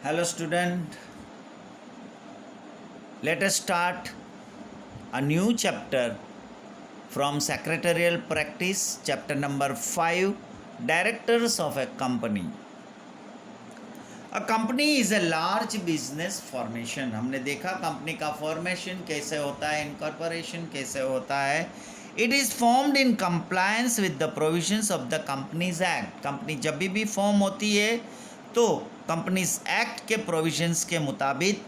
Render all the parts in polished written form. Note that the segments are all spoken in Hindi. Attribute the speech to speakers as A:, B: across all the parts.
A: Hello student, let us start a new chapter from secretarial practice, chapter number 5, directors of a company. A company is a large business formation. हमने देखा कंपनी का फॉर्मेशन कैसे होता है, इनकॉर्पोरेशन कैसे होता है. It is formed in compliance with the provisions of the companies act. Company जब भी फॉर्म होती है तो कंपनीज एक्ट के प्रोविजंस के मुताबिक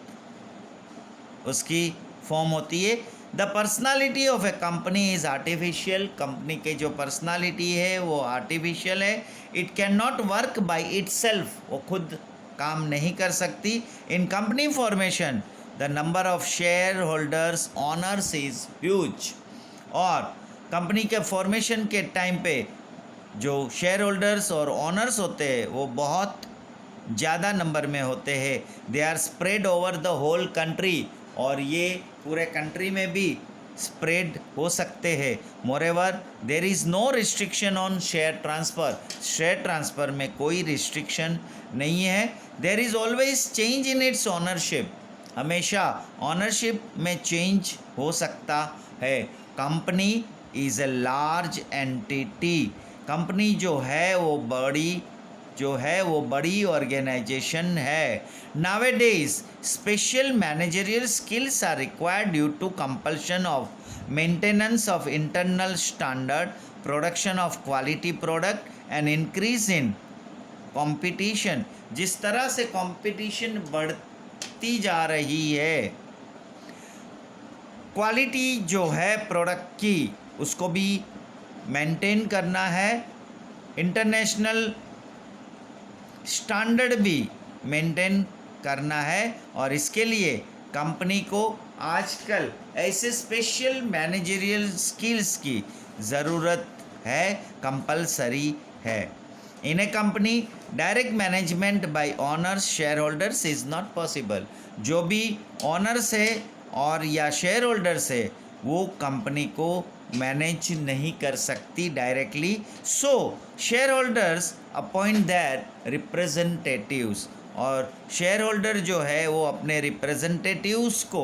A: उसकी फॉर्म होती है. The personality of a company is artificial. Company के जो पर्सनालिटी है वो आर्टिफिशियल है. It can not work by itself. वो खुद काम नहीं कर सकती. In company formation the number of share holders owners is huge. और कंपनी के फॉर्मेशन के टाइम पे जो शेयर होल्डर्स और ऑनर्स होते हैं वो बहुत ज़्यादा नंबर में होते हैं. They are spread over the whole country. और ये पूरे कंट्री में भी स्प्रेड हो सकते हैं. Moreover there is no restriction on share transfer. Share transfer में कोई रिस्ट्रिक्शन नहीं है. There is always change in its ownership. हमेशा ऑनरशिप में चेंज हो सकता है. Company is a large entity. Company जो है वो बड़ी ऑर्गेनाइजेशन है. Nowadays, special managerial skills are required due to compulsion of maintenance of internal standard, production of quality product and increase in competition. जिस तरह से कंपटीशन बढ़ती जा रही है, क्वालिटी जो है प्रोडक्ट की उसको भी मेंटेन करना है. इंटरनेशनल स्टैंडर्ड भी मेंटेन करना है. और इसके लिए कंपनी को आजकल ऐसे स्पेशल मैनेजरियल स्किल्स की ज़रूरत है, कंपलसरी है. In a company direct management by owners share holders is not possible. जो भी ऑनर्स है और या शेयर होल्डर्स है वो कंपनी को मैनेज नहीं कर सकती directly. So share holders appoint their representatives. और शेयर होल्डर जो है वो अपने रिप्रेजेंटेटिव्स को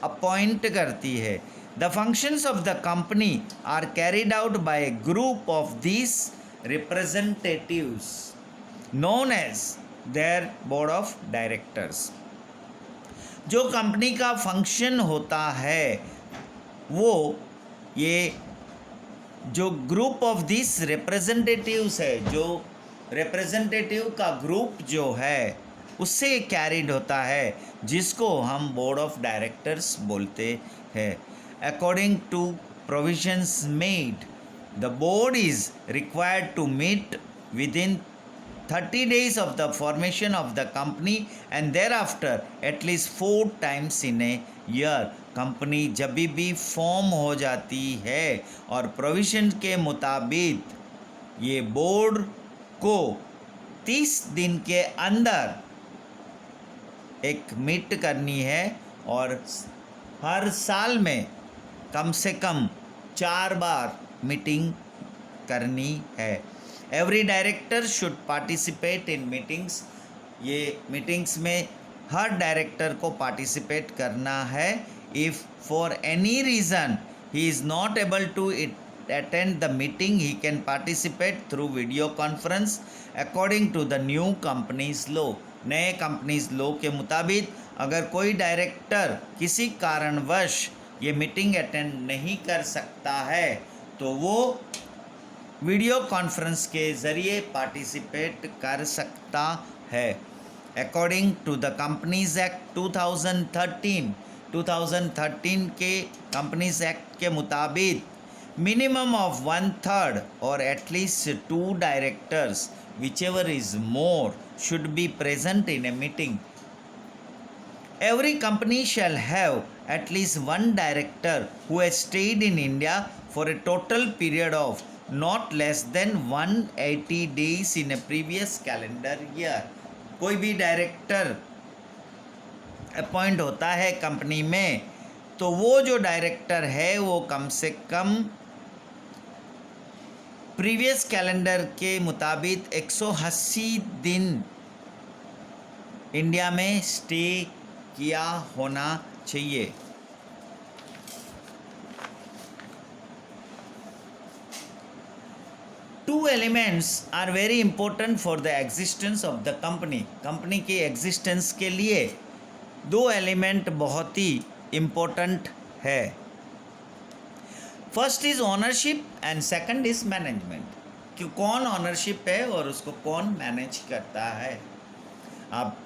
A: अपॉइंट करती है. The functions of the company are carried out by a group of this representatives known as their board of directors. जो कंपनी का फंक्शन होता है वो ये जो ग्रुप ऑफ दिस रिप्रेजेंटेटिव्स है, जो रिप्रेजेंटेटिव का ग्रुप जो है उससे कैरिड होता है, जिसको हम बोर्ड ऑफ डायरेक्टर्स बोलते हैं. According to provisions made the board is required to meet within 30 days of the formation of the company and thereafter at least 4 times in a year. Company जब भी फॉर्म हो जाती है और प्रोविजन के मुताबिक ये बोर्ड को 30 दिन के अंदर एक मीट करनी है और हर साल में कम से कम 4 बार मीटिंग करनी है. Every director should participate in meetings. ये मीटिंग्स में हर डायरेक्टर को पार्टिसिपेट करना है. If for any reason he is not able to attend the meeting he can participate through video conference according to the new companies law. नए कंपनीज लॉ के मुताबिक अगर कोई डायरेक्टर किसी कारणवश ये मीटिंग अटेंड नहीं कर सकता है तो वो वीडियो कॉन्फ्रेंस के ज़रिए पार्टिसिपेट कर सकता है. According to the companies act 2013 के कंपनीज एक्ट के मुताबिक मिनिमम ऑफ 1/3 और at least 2 directors whichever is more should be present in a meeting. Every company shall have at least one director who has stayed in India for a total period of not less than 180 days in a previous calendar year. कोई भी डायरेक्टर अपॉइंट होता है कंपनी में तो वो जो डायरेक्टर है वो कम से कम प्रीवियस कैलेंडर के मुताबिक 180 दिन इंडिया में स्टे किया होना चाहिए। Two elements are very important for the existence of the company. Company के एग्जिस्टेंस के लिए दो एलिमेंट बहुत ही इम्पोर्टेंट है। First is ownership and second is management, कि कौन ओनरशिप है और उसको कौन मैनेज करता है। आप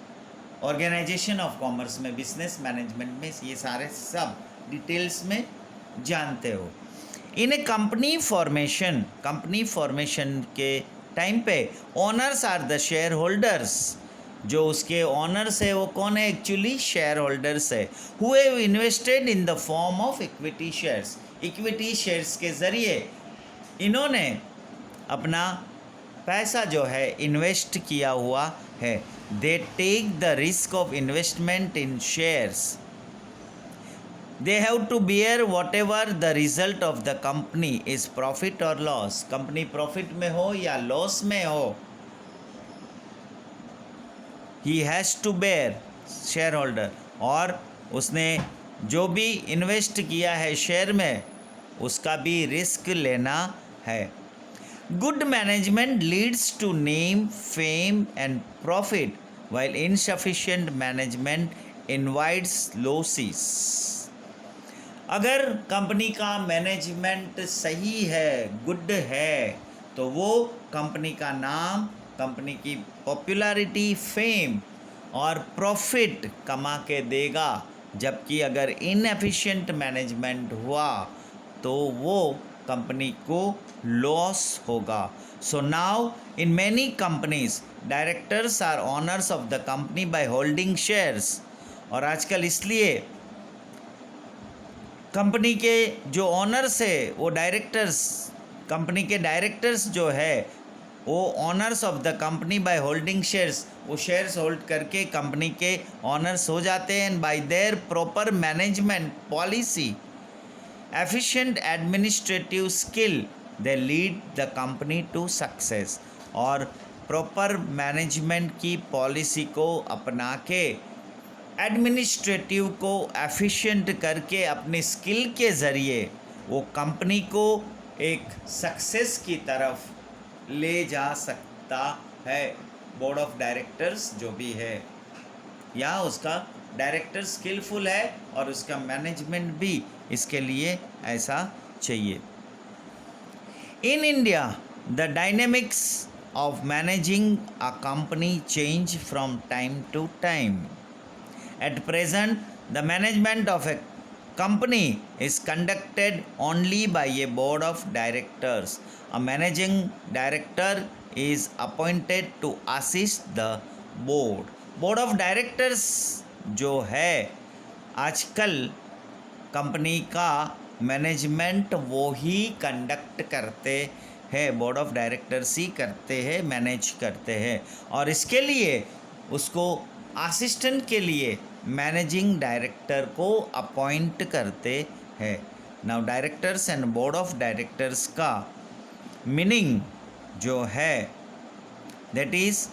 A: ऑर्गेनाइजेशन ऑफ कॉमर्स में, बिजनेस मैनेजमेंट में ये सारे सब डिटेल्स में जानते हो। इन ए कंपनी फॉर्मेशन के टाइम पे owners are the share holders. जो उसके ओनर्स है वो कौन है? एक्चुअली शेयर होल्डर्स है। Who have invested in the form of equity shares. Equity shares के ज़रिए इन्होंने अपना पैसा जो है इन्वेस्ट किया हुआ है। They take the risk of investment in shares. They have to bear whatever the result of the company is profit और लॉस। कंपनी प्रॉफिट में हो या लॉस में हो, he has to bear, share holder, और उसने जो भी इन्वेस्ट किया है शेयर में उसका भी रिस्क लेना है। Good management leads to name, fame and profit, while insufficient management invites losses. अगर कंपनी का मैनेजमेंट सही है, गुड है, तो वो कंपनी का नाम, कंपनी की पॉपुलैरिटी, फेम और प्रॉफिट कमा के देगा। जबकि अगर इनएफिशिएंट मैनेजमेंट हुआ तो वो कंपनी को लॉस होगा। So now in many companies directors are owners of the company by holding shares. और आजकल इसलिए कंपनी के जो ओनर्स है वो डायरेक्टर्स, कंपनी के डायरेक्टर्स जो है वो owners of the company by holding shares, वो शेयर्स होल्ड करके कंपनी के ओनर्स हो जाते हैं। By their proper management policy, efficient administrative skill, they lead the company to success. और प्रॉपर मैनेजमेंट की पॉलिसी को अपना के, एडमिनिस्ट्रेटिव को एफिशिएंट करके अपनी स्किल के ज़रिए वो कंपनी को एक सक्सेस की तरफ ले जा सकता है। बोर्ड ऑफ डायरेक्टर्स जो भी है, या उसका डायरेक्टर स्किलफुल है और उसका मैनेजमेंट भी इसके लिए ऐसा चाहिए। In India the dynamics of managing a company change from time to time. At present, the management of a company is conducted only by a board of directors. A managing director is appointed to assist the board. Board of directors जो है आजकल कंपनी का मैनेजमेंट वो ही कंडक्ट करते हैं, बोर्ड ऑफ डायरेक्टर्स ही करते हैं, मैनेज करते हैं। और इसके लिए उसको असिस्टेंट के लिए मैनेजिंग डायरेक्टर को अपॉइंट करते हैं। Now directors and board of directors का मीनिंग जो है, that is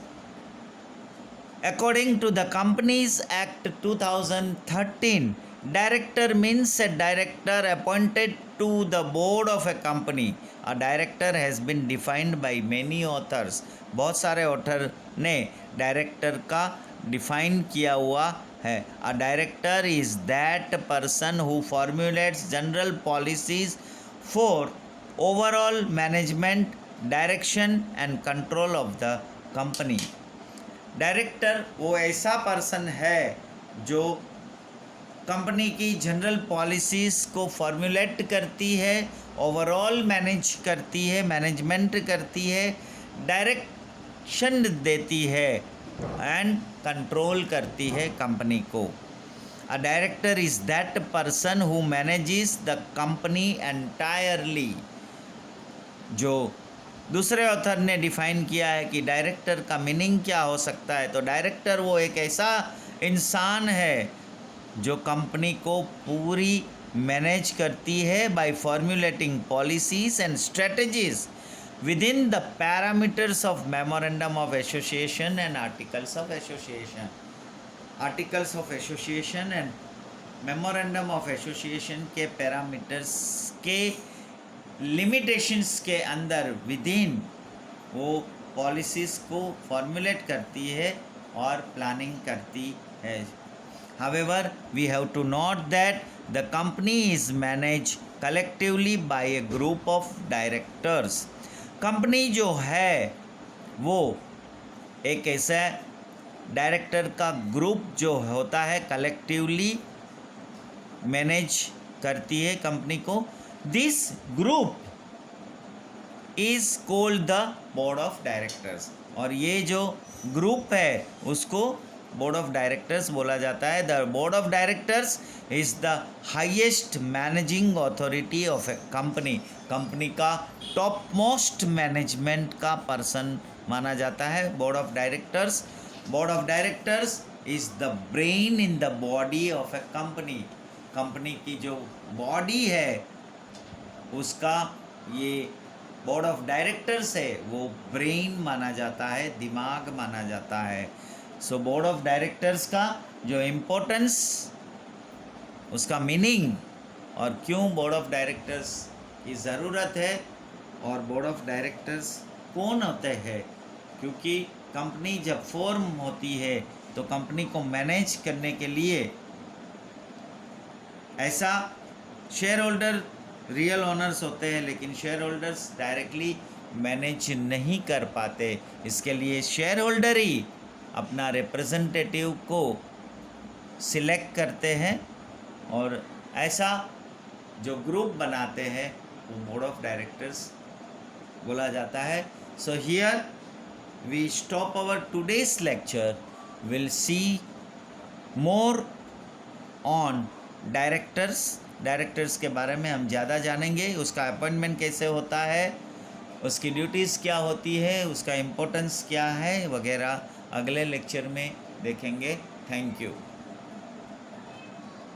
A: according to the companies act 2013, director means a director appointed to the board of a company. A director has been defined by many authors. बहुत सारे ऑथर ने डायरेक्टर का डिफाइन किया हुआ है। A director is that person who formulates general policies for overall management, direction and control of the company. Director वो ऐसा पर्सन है जो कंपनी की जनरल पॉलिसीज़ को फॉर्मुलेट करती है, ओवरऑल मैनेज करती है, मैनेजमेंट करती है, डायरेक्शन देती है एंड कंट्रोल करती है कंपनी को। A director is that person who manages the company entirely. जो दूसरे ऑथर ने डिफाइन किया है कि डायरेक्टर का मीनिंग क्या हो सकता है, तो डायरेक्टर वो एक ऐसा इंसान है जो कंपनी को पूरी मैनेज करती है by formulating policies and strategies within the parameters of memorandum of association and articles of association. Articles of association and memorandum of association के पैरामीटर्स के लिमिटेशंस के अंदर विदिन वो पॉलिसीज़ को फॉर्मुलेट करती है और प्लानिंग करती है. However, we have to note that the company is managed collectively by a group of directors. Company जो है वो एक ऐसा डायरेक्टर का ग्रुप जो होता है कलेक्टिवली मैनेज करती है कंपनी को. This group is called the board of directors. और ये जो ग्रुप है उसको बोर्ड ऑफ डायरेक्टर्स बोला जाता है. The board of directors is the highest managing authority of a company. Company का टॉप मोस्ट मैनेजमेंट का पर्सन माना जाता है board of directors. Board of directors is the brain in the body of a company. Company की जो बॉडी है उसका ये बोर्ड ऑफ डायरेक्टर्स है वो ब्रेन माना जाता है, दिमाग माना जाता है. सो बोर्ड ऑफ डायरेक्टर्स का जो इम्पोर्टेंस, उसका मीनिंग और क्यों बोर्ड ऑफ डायरेक्टर्स की ज़रूरत है और बोर्ड ऑफ डायरेक्टर्स कौन होते हैं. क्योंकि कंपनी जब फॉर्म होती है तो कंपनी को मैनेज करने के लिए ऐसा शेयर होल्डर रियल ओनर्स होते हैं, लेकिन शेयर होल्डर्स डायरेक्टली मैनेज नहीं कर पाते. इसके लिए शेयर होल्डर ही अपना रिप्रेजेंटेटिव को सिलेक्ट करते हैं और ऐसा जो ग्रुप बनाते हैं वो बोर्ड ऑफ डायरेक्टर्स बोला जाता है. So here we stop our today's lecture. Will see more on directors के बारे में हम ज़्यादा जानेंगे. उसका अपॉइंटमेंट कैसे होता है, उसकी ड्यूटीज़ क्या होती है, उसका इम्पोर्टेंस क्या है वगैरह अगले लेक्चर में देखेंगे. Thank you.